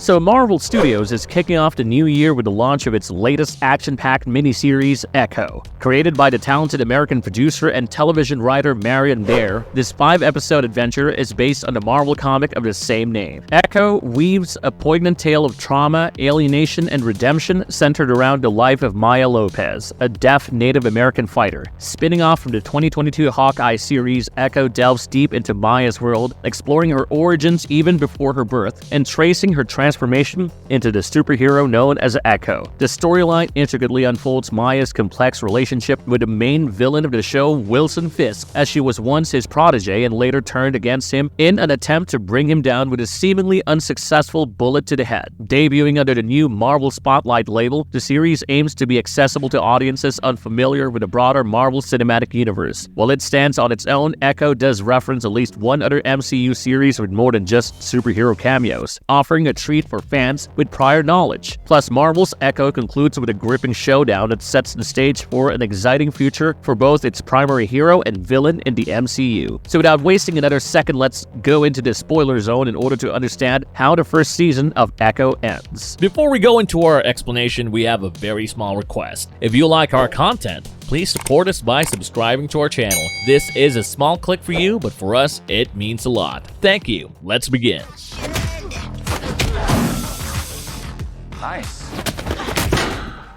So Marvel Studios is kicking off the new year with the launch of its latest action-packed miniseries, Echo. Created by the talented American producer and television writer Marion Dare, this 5-episode adventure is based on the Marvel comic of the same name. Echo weaves a poignant tale of trauma, alienation, and redemption centered around the life of Maya Lopez, a deaf Native American fighter. Spinning off from the 2022 Hawkeye series, Echo delves deep into Maya's world, exploring her origins even before her birth, and tracing her transformation into the superhero known as Echo. The storyline intricately unfolds Maya's complex relationship with the main villain of the show, Wilson Fisk, as she was once his protege and later turned against him in an attempt to bring him down with a seemingly unsuccessful bullet to the head. Debuting under the new Marvel Spotlight label, the series aims to be accessible to audiences unfamiliar with the broader Marvel Cinematic Universe. While it stands on its own, Echo does reference at least one other MCU series with more than just superhero cameos, offering a treat for fans with prior knowledge. Plus, Marvel's Echo concludes with a gripping showdown that sets the stage for an exciting future for both its primary hero and villain in the MCU. So without wasting another second, let's go into the spoiler zone in order to understand how the first season of Echo ends. Before we go into our explanation, we have a very small request. If you like our content, please support us by subscribing to our channel. This is a small click for you, but for us, it means a lot. Thank you. Let's begin. Nice.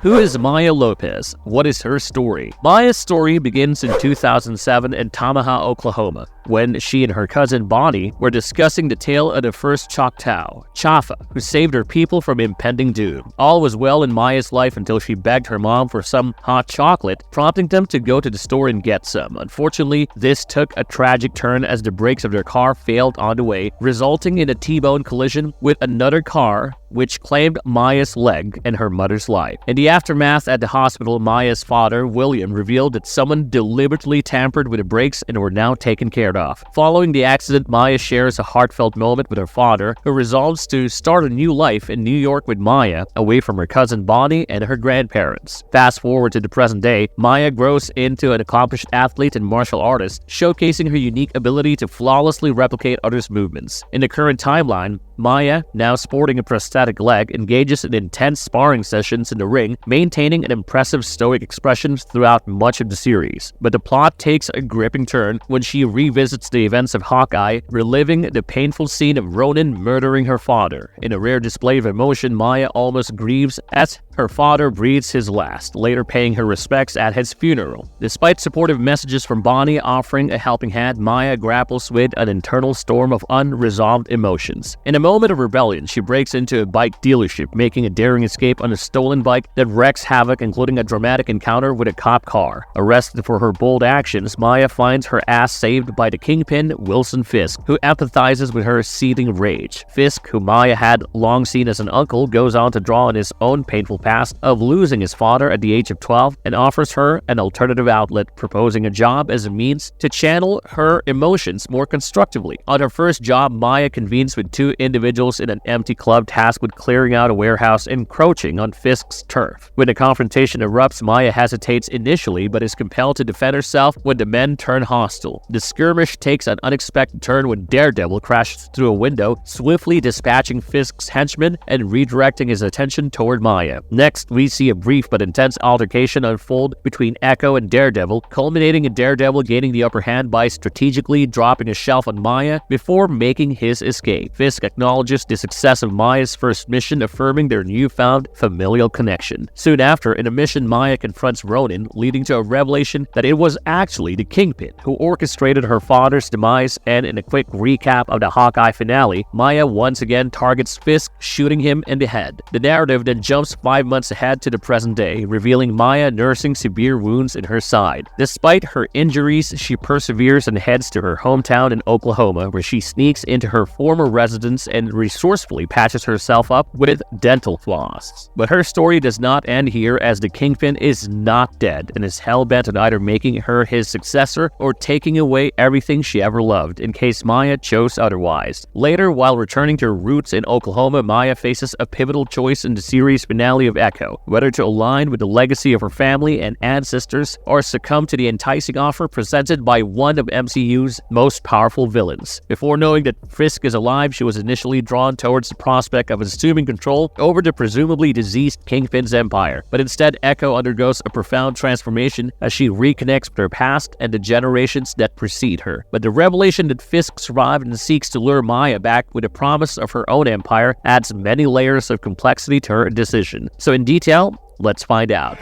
Who is Maya Lopez? What is her story? Maya's story begins in 2007 in Tamaha, Oklahoma, when she and her cousin Bonnie were discussing the tale of the first Choctaw, Chafa, who saved her people from impending doom. All was well in Maya's life until she begged her mom for some hot chocolate, prompting them to go to the store and get some. Unfortunately, this took a tragic turn as the brakes of their car failed on the way, resulting in a T-bone collision with another car, which claimed Maya's leg and her mother's life. In the aftermath at the hospital, Maya's father, William, revealed that someone deliberately tampered with the brakes and were now taken care of. Following the accident, Maya shares a heartfelt moment with her father, who resolves to start a new life in New York with Maya, away from her cousin Bonnie and her grandparents. Fast forward to the present day, Maya grows into an accomplished athlete and martial artist, showcasing her unique ability to flawlessly replicate others' movements. In the current timeline, Maya, now sporting a prosthetic leg, engages in intense sparring sessions in the ring, maintaining an impressive stoic expression throughout much of the series. But the plot takes a gripping turn when she revisits the events of Hawkeye, reliving the painful scene of Ronin murdering her father. In a rare display of emotion, Maya almost grieves as her father breathes his last, later paying her respects at his funeral. Despite supportive messages from Bonnie offering a helping hand, Maya grapples with an internal storm of unresolved emotions. In a moment of rebellion, she breaks into a bike dealership, making a daring escape on a stolen bike that wreaks havoc, including a dramatic encounter with a cop car. Arrested for her bold actions, Maya finds her ass saved by the kingpin, Wilson Fisk, who empathizes with her seething rage. Fisk, who Maya had long seen as an uncle, goes on to draw on his own painful past of losing his father at the age of 12 and offers her an alternative outlet, proposing a job as a means to channel her emotions more constructively. On her first job, Maya convenes with two individuals in an empty club tasked with clearing out a warehouse encroaching on Fisk's turf. When the confrontation erupts, Maya hesitates initially but is compelled to defend herself when the men turn hostile. The skirmish takes an unexpected turn when Daredevil crashes through a window, swiftly dispatching Fisk's henchmen and redirecting his attention toward Maya. Next, we see a brief but intense altercation unfold between Echo and Daredevil, culminating in Daredevil gaining the upper hand by strategically dropping a shelf on Maya before making his escape. Fisk acknowledges the success of Maya's first mission, affirming their newfound familial connection. Soon after, in a mission, Maya confronts Ronin, leading to a revelation that it was actually the Kingpin who orchestrated her father's demise, and in a quick recap of the Hawkeye finale, Maya once again targets Fisk, shooting him in the head. The narrative then jumps 5 months ahead to the present day, revealing Maya nursing severe wounds in her side. Despite her injuries, she perseveres and heads to her hometown in Oklahoma, where she sneaks into her former residence and resourcefully patches herself up with dental floss. But her story does not end here, as the Kingpin is not dead and is hell-bent on either making her his successor or taking away everything she ever loved, in case Maya chose otherwise. Later, while returning to her roots in Oklahoma, Maya faces a pivotal choice in the series finale of Echo, whether to align with the legacy of her family and ancestors or succumb to the enticing offer presented by one of MCU's most powerful villains. Before knowing that Fisk is alive, she was initially drawn towards the prospect of assuming control over the presumably deceased Kingpin's empire, but instead Echo undergoes a profound transformation as she reconnects with her past and the generations that precede her. But the revelation that Fisk survived and seeks to lure Maya back with the promise of her own empire adds many layers of complexity to her decision. So in detail, let's find out.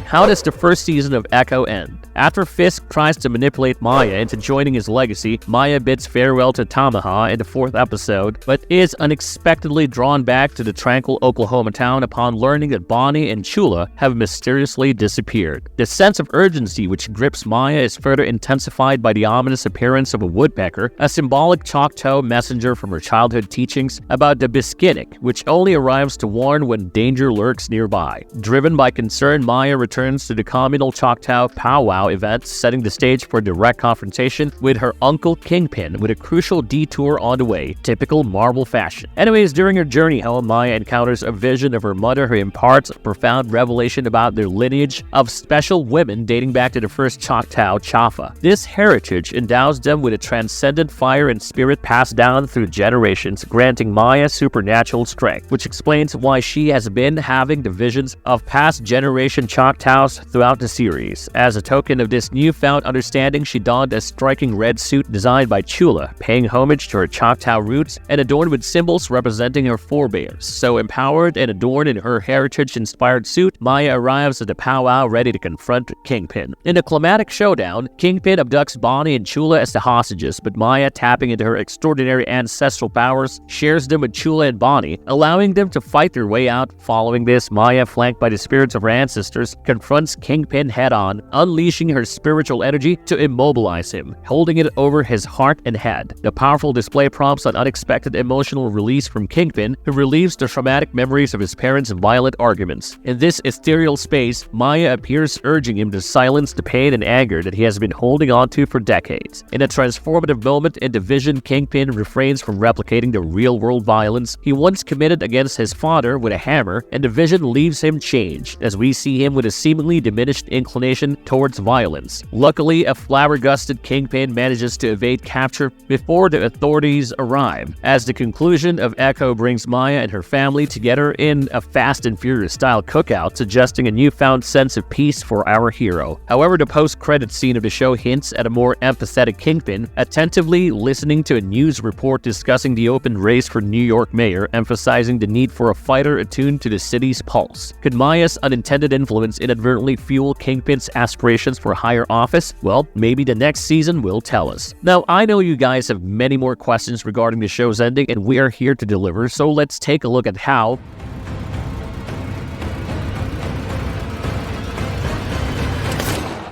How does the first season of Echo end? After Fisk tries to manipulate Maya into joining his legacy, Maya bids farewell to Tamaha in the 4th episode, but is unexpectedly drawn back to the tranquil Oklahoma town upon learning that Bonnie and Chula have mysteriously disappeared. The sense of urgency which grips Maya is further intensified by the ominous appearance of a woodpecker, a symbolic Choctaw messenger from her childhood teachings about the Biskinik, which only arrives to warn when danger lurks nearby. Driven by concern, Maya returns to the communal Choctaw powwow event, setting the stage for a direct confrontation with her uncle Kingpin, with a crucial detour on the way, typical Marvel fashion. Anyways, during her journey home, Maya encounters a vision of her mother who imparts a profound revelation about their lineage of special women dating back to the first Choctaw Chafa. This heritage endows them with a transcendent fire and spirit passed down through generations, granting Maya supernatural strength, which explains why she has been having the visions of past generation Choctaws throughout the series. As a token of this newfound understanding, she donned a striking red suit designed by Chula, paying homage to her Choctaw roots and adorned with symbols representing her forebears. So empowered and adorned in her heritage-inspired suit, Maya arrives at the powwow ready to confront Kingpin. In a climatic showdown, Kingpin abducts Bonnie and Chula as the hostages, but Maya, tapping into her extraordinary ancestral powers, shares them with Chula and Bonnie, allowing them to fight their way out. Following this, Maya, flanked by the spirits of her ancestors, confronts Kingpin head-on, unleashing her spiritual energy to immobilize him, holding it over his heart and head. The powerful display prompts an unexpected emotional release from Kingpin, who relieves the traumatic memories of his parents' violent arguments. In this ethereal space, Maya appears, urging him to silence the pain and anger that he has been holding on to for decades. In a transformative moment in the vision, Kingpin refrains from replicating the real-world violence he once committed against his father with a hammer, and the vision leaves him changed, as we see him with a seemingly diminished inclination towards violence. Luckily, a flabbergasted Kingpin manages to evade capture before the authorities arrive, as the conclusion of Echo brings Maya and her family together in a Fast and Furious style cookout, suggesting a newfound sense of peace for our hero. However, the post-credits scene of the show hints at a more empathetic Kingpin, attentively listening to a news report discussing the open race for New York mayor, emphasizing the need for a fighter attuned to the city's pulse. Could Maya's unintended influence inadvertently fuel Kingpin's aspirations for higher office? Well, maybe the next season will tell us. Now, I know you guys have many more questions regarding the show's ending, and we are here to deliver, so let's take a look at how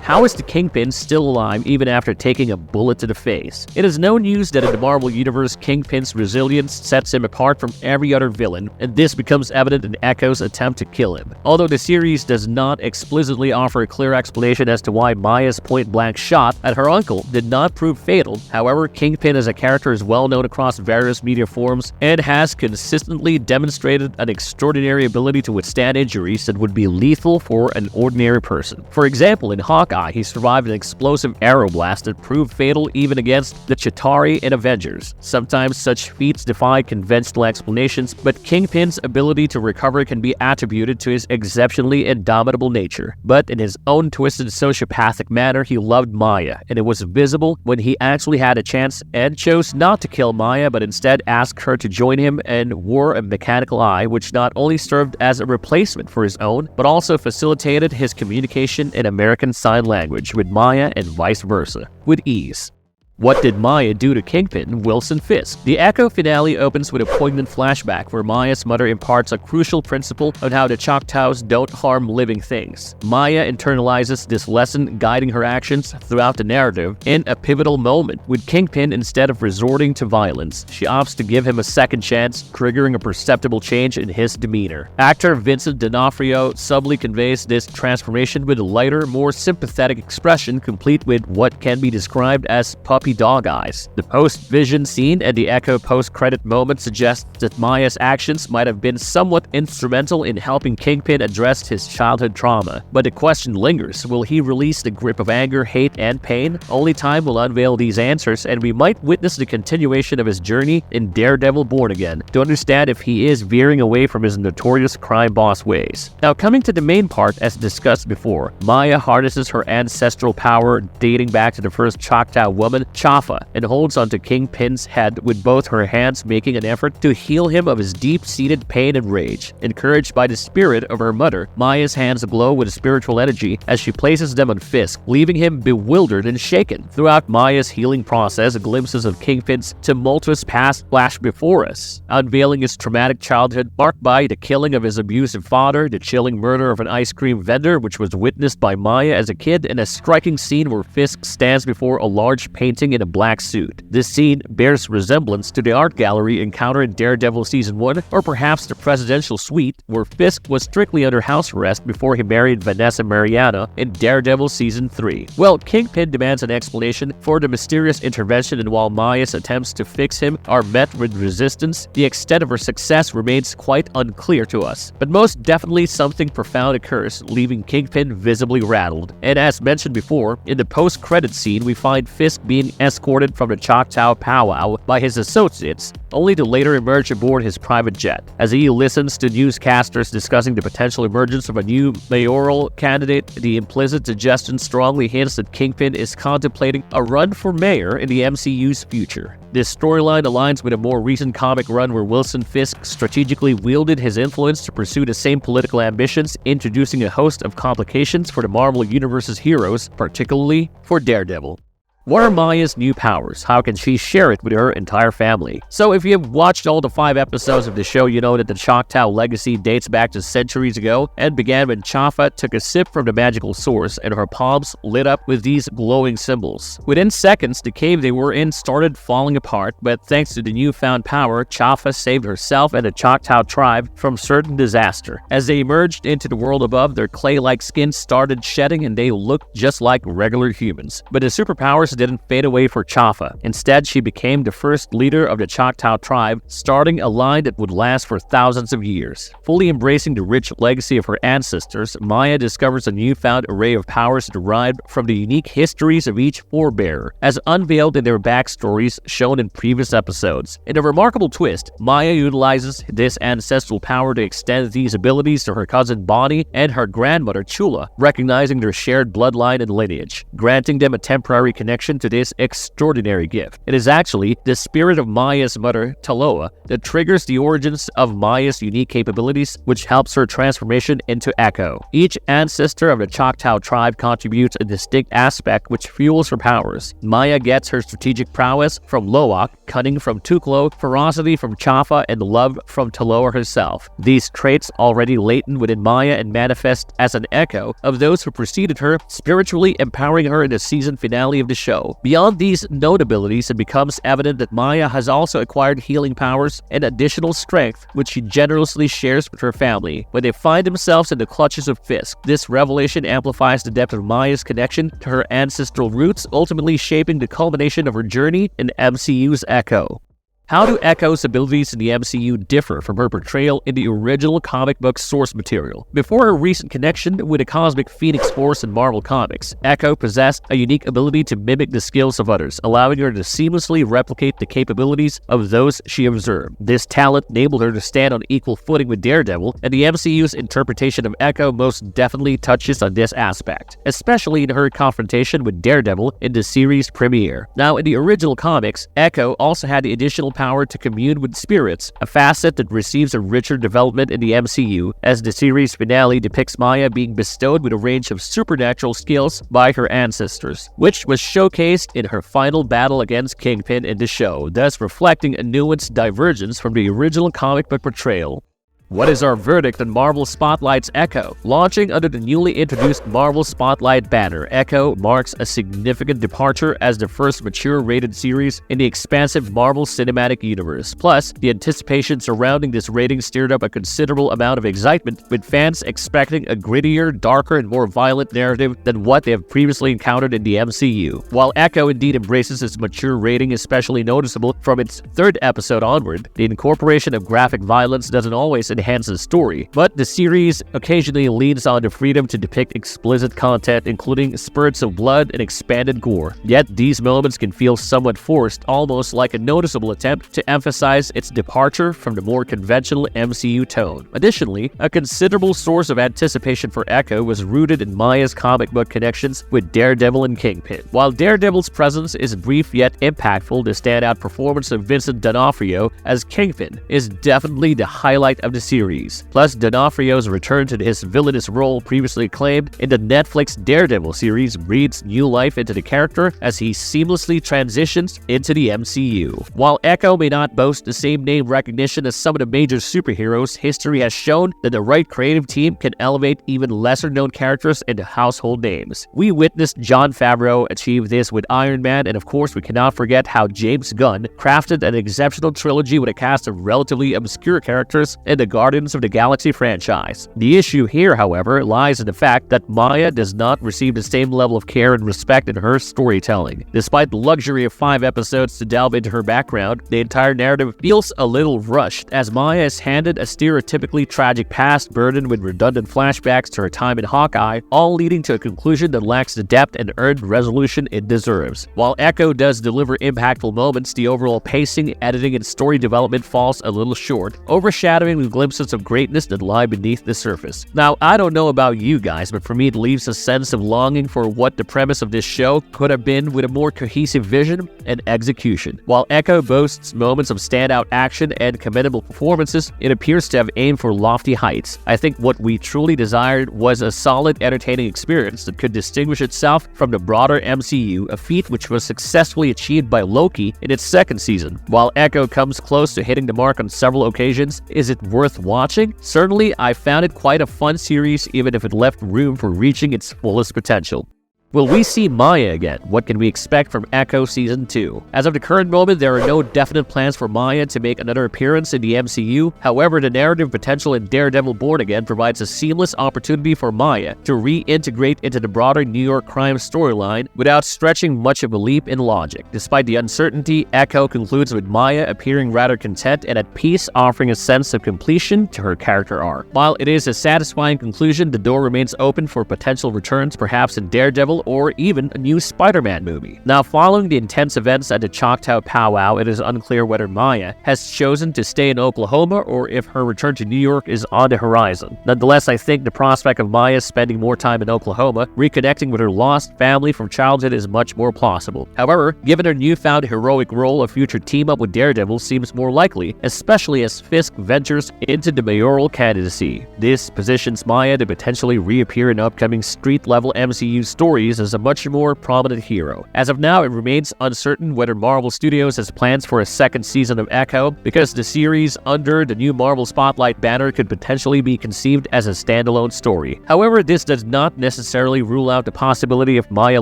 How is the Kingpin still alive even after taking a bullet to the face? It is no news that in the Marvel Universe, Kingpin's resilience sets him apart from every other villain, and this becomes evident in Echo's attempt to kill him. Although the series does not explicitly offer a clear explanation as to why Maya's point-blank shot at her uncle did not prove fatal, however, Kingpin as a character is well known across various media forms and has consistently demonstrated an extraordinary ability to withstand injuries that would be lethal for an ordinary person. For example, in Hawkeye, he survived an explosive arrow blast that proved fatal even against the Chitauri in Avengers. Sometimes such feats defy conventional explanations, but Kingpin's ability to recover can be attributed to his exceptionally indomitable nature. But in his own twisted sociopathic manner, he loved Maya, and it was visible when he actually had a chance and chose not to kill Maya, but instead asked her to join him and wore a mechanical eye, which not only served as a replacement for his own, but also facilitated his communication in American Sign Language with Maya and vice versa, with ease. What did Maya do to Kingpin, Wilson Fisk? The Echo finale opens with a poignant flashback where Maya's mother imparts a crucial principle on how the Choctaws don't harm living things. Maya internalizes this lesson, guiding her actions throughout the narrative. In a pivotal moment, with Kingpin, instead of resorting to violence, she opts to give him a second chance, triggering a perceptible change in his demeanor. Actor Vincent D'Onofrio subtly conveys this transformation with a lighter, more sympathetic expression, complete with what can be described as puppy sleepy dog eyes. The post-vision scene and the Echo post-credit moment suggest that Maya's actions might have been somewhat instrumental in helping Kingpin address his childhood trauma. But the question lingers, will he release the grip of anger, hate, and pain? Only time will unveil these answers, and we might witness the continuation of his journey in Daredevil Born Again to understand if he is veering away from his notorious crime boss ways. Now, coming to the main part, as discussed before, Maya harnesses her ancestral power dating back to the first Choctaw woman, Chafa, and holds onto Kingpin's head with both her hands, making an effort to heal him of his deep-seated pain and rage. Encouraged by the spirit of her mother, Maya's hands glow with spiritual energy as she places them on Fisk, leaving him bewildered and shaken. Throughout Maya's healing process, glimpses of Kingpin's tumultuous past flash before us, unveiling his traumatic childhood marked by the killing of his abusive father, the chilling murder of an ice cream vendor which was witnessed by Maya as a kid, and a striking scene where Fisk stands before a large painting in a black suit. This scene bears resemblance to the art gallery encounter in Daredevil Season 1, or perhaps the presidential suite where Fisk was strictly under house arrest before he married Vanessa Mariana in Daredevil Season 3. Well, Kingpin demands an explanation for the mysterious intervention, and while Maya's attempts to fix him are met with resistance, the extent of her success remains quite unclear to us. But most definitely something profound occurs, leaving Kingpin visibly rattled. And as mentioned before, in the post-credit scene, we find Fisk being escorted from the Choctaw powwow by his associates, only to later emerge aboard his private jet. As he listens to newscasters discussing the potential emergence of a new mayoral candidate, the implicit suggestion strongly hints that Kingpin is contemplating a run for mayor in the MCU's future. This storyline aligns with a more recent comic run where Wilson Fisk strategically wielded his influence to pursue the same political ambitions, introducing a host of complications for the Marvel Universe's heroes, particularly for Daredevil. What are Maya's new powers? How can she share it with her entire family? So if you have watched all the 5 episodes of the show, you know that the Choctaw legacy dates back to centuries ago and began when Chafa took a sip from the magical source and her palms lit up with these glowing symbols. Within seconds, the cave they were in started falling apart, but thanks to the newfound power, Chafa saved herself and the Choctaw tribe from certain disaster. As they emerged into the world above, their clay-like skin started shedding and they looked just like regular humans. But the superpowers didn't fade away for Chafa. Instead, she became the first leader of the Choctaw tribe, starting a line that would last for thousands of years. Fully embracing the rich legacy of her ancestors, Maya discovers a newfound array of powers derived from the unique histories of each forebearer, as unveiled in their backstories shown in previous episodes. In a remarkable twist, Maya utilizes this ancestral power to extend these abilities to her cousin Bonnie and her grandmother Chula, recognizing their shared bloodline and lineage, granting them a temporary connection to this extraordinary gift. It is actually the spirit of Maya's mother, Taloa, that triggers the origins of Maya's unique capabilities, which helps her transformation into Echo. Each ancestor of the Choctaw tribe contributes a distinct aspect which fuels her powers. Maya gets her strategic prowess from Loak, cunning from Tuklo, ferocity from Chafa, and love from Taloa herself. These traits already latent within Maya and manifest as an echo of those who preceded her, spiritually empowering her in the season finale of the show. Beyond these notabilities, it becomes evident that Maya has also acquired healing powers and additional strength, which she generously shares with her family. When they find themselves in the clutches of Fisk, this revelation amplifies the depth of Maya's connection to her ancestral roots, ultimately shaping the culmination of her journey in MCU's Echo. How do Echo's abilities in the MCU differ from her portrayal in the original comic book source material? Before her recent connection with the Cosmic Phoenix Force in Marvel Comics, Echo possessed a unique ability to mimic the skills of others, allowing her to seamlessly replicate the capabilities of those she observed. This talent enabled her to stand on equal footing with Daredevil, and the MCU's interpretation of Echo most definitely touches on this aspect, especially in her confrontation with Daredevil in the series premiere. Now, in the original comics, Echo also had the additional power to commune with spirits, a facet that receives a richer development in the MCU, as the series finale depicts Maya being bestowed with a range of supernatural skills by her ancestors, which was showcased in her final battle against Kingpin in the show, thus reflecting a nuanced divergence from the original comic book portrayal. What is our verdict on Marvel Spotlight's Echo? Launching under the newly introduced Marvel Spotlight banner, Echo marks a significant departure as the first mature rated series in the expansive Marvel Cinematic Universe. Plus, the anticipation surrounding this rating stirred up a considerable amount of excitement, with fans expecting a grittier, darker, and more violent narrative than what they have previously encountered in the MCU. While Echo indeed embraces its mature rating, especially noticeable from its third episode onward, the incorporation of graphic violence doesn't always enhance the story, but the series occasionally leans on the freedom to depict explicit content, including spurts of blood and expanded gore. Yet these moments can feel somewhat forced, almost like a noticeable attempt to emphasize its departure from the more conventional MCU tone. Additionally, a considerable source of anticipation for Echo was rooted in Maya's comic book connections with Daredevil and Kingpin. While Daredevil's presence is brief yet impactful, the standout performance of Vincent D'Onofrio as Kingpin is definitely the highlight of the series. Plus, D'Onofrio's return to his villainous role previously claimed in the Netflix Daredevil series breathes new life into the character as he seamlessly transitions into the MCU. While Echo may not boast the same name recognition as some of the major superheroes, history has shown that the right creative team can elevate even lesser-known characters into household names. We witnessed Jon Favreau achieve this with Iron Man, and of course we cannot forget how James Gunn crafted an exceptional trilogy with a cast of relatively obscure characters in the Guardians of the Galaxy franchise. The issue here, however, lies in the fact that Maya does not receive the same level of care and respect in her storytelling. Despite the luxury of 5 episodes to delve into her background, the entire narrative feels a little rushed, as Maya is handed a stereotypically tragic past burdened with redundant flashbacks to her time in Hawkeye, all leading to a conclusion that lacks the depth and earned resolution it deserves. While Echo does deliver impactful moments, the overall pacing, editing, and story development falls a little short, overshadowing the glimpses of greatness that lie beneath the surface. Now, I don't know about you guys, but for me it leaves a sense of longing for what the premise of this show could have been with a more cohesive vision and execution. While Echo boasts moments of standout action and commendable performances, it appears to have aimed for lofty heights. I think what we truly desired was a solid, entertaining experience that could distinguish itself from the broader MCU, a feat which was successfully achieved by Loki in its second season. While Echo comes close to hitting the mark on several occasions, is it worth watching? Certainly, I found it quite a fun series, even if it left room for reaching its fullest potential. Will we see Maya again? What can we expect from Echo Season 2? As of the current moment, there are no definite plans for Maya to make another appearance in the MCU. However, the narrative potential in Daredevil Born Again provides a seamless opportunity for Maya to reintegrate into the broader New York crime storyline without stretching much of a leap in logic. Despite the uncertainty, Echo concludes with Maya appearing rather content and at peace, offering a sense of completion to her character arc. While it is a satisfying conclusion, the door remains open for potential returns, perhaps in Daredevil or even a new Spider-Man movie. Now, following the intense events at the Choctaw Powwow, it is unclear whether Maya has chosen to stay in Oklahoma or if her return to New York is on the horizon. Nonetheless, I think the prospect of Maya spending more time in Oklahoma, reconnecting with her lost family from childhood, is much more plausible. However, given her newfound heroic role, a future team-up with Daredevil seems more likely, especially as Fisk ventures into the mayoral candidacy. This positions Maya to potentially reappear in upcoming street-level MCU stories as a much more prominent hero. As of now, it remains uncertain whether Marvel Studios has plans for a second season of Echo, because the series under the new Marvel Spotlight banner could potentially be conceived as a standalone story. However, this does not necessarily rule out the possibility of Maya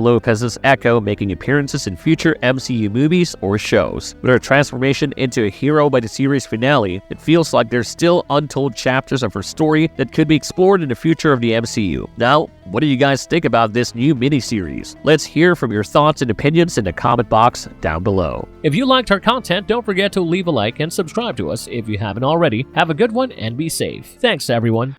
Lopez's Echo making appearances in future MCU movies or shows. With her transformation into a hero by the series finale, it feels like there's still untold chapters of her story that could be explored in the future of the MCU. Now, what do you guys think about this new miniseries? Let's hear from your thoughts and opinions in the comment box down below. If you liked our content, don't forget to leave a like and subscribe to us if you haven't already. Have a good one and be safe. Thanks, everyone.